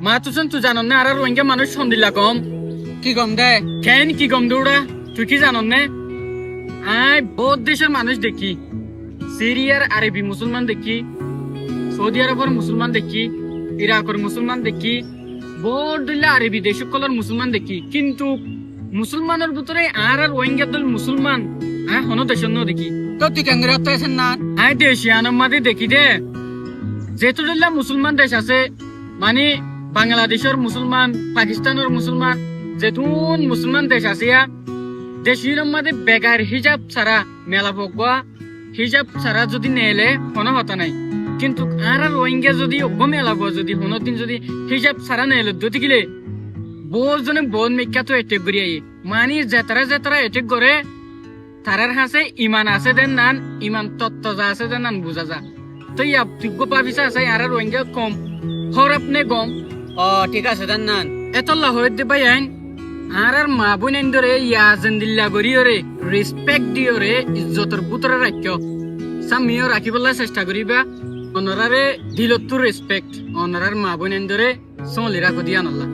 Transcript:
মা তুই তুই জানো না আর রোহিঙ্গা মানুষ সন্দিলা কম কি কম দে কেন কি কম দৌড়া তুই কি জানো না আই বহুত দেশের মানুষ দেখি সিরিয়ার আরবি মুসলমান দেখি সৌদি আরবের মুসলমান দেখি ইরাকের মুসলমান দেখি বহুত দিল্লা আরবি দেশ সকলের মুসলমান দেখি কিন্তু মুসলমানের ভিতরে আর রোহিঙ্গা দল মুসলমান হন দেশের ন দেখি তো তুই কেন করে আছেন না আই দেশিয়ানের মাঝে দেখি দে যেহেতু দিল্লা মুসলমান দেশ আছে মানে বাংলাদেশের মুসলমান পাকিস্তানের মুসলমান যেতুন মুসলমান দেশ আছে দেশের মধ্যে বেগার হিজাব ছাড়া মেলা বগুয়া হিজাব ছাড়া যদি নেলে কোনো হতা নাই কিন্তু আর রোহিঙ্গা যদি মেলাব যদি কোনোদিন যদি হিজাব ছাড়া নেলে যদি গেলে বহুত জনে বহুত মেকাতো এটেক করি আই মানে যেতারা এটেক করে তারার হাসে ইমান আছে দেন নান ইমান তত্ত্ব যা আছে দেন নান বুঝা যা তো ইয়া যোগ্য পাবিসা আছে আর রোহিঙ্গা কম হর আপনি গম ও ঠিক আছে দেন না এতল্লা হয়ে দে ভাই আইন আর মা বোন ধরে ইয়াজেন দিল্লা গরিয়রে রেসপেক্ট দিয়রে ইজ্জতর বুতরে রাখ্য সামিও রাখিবলৈ চেষ্টা করিবা অনরারে দিলতো রেসপেক্ট অনরার মা বোন ধরে চলি রাখো দিয়া নল্লা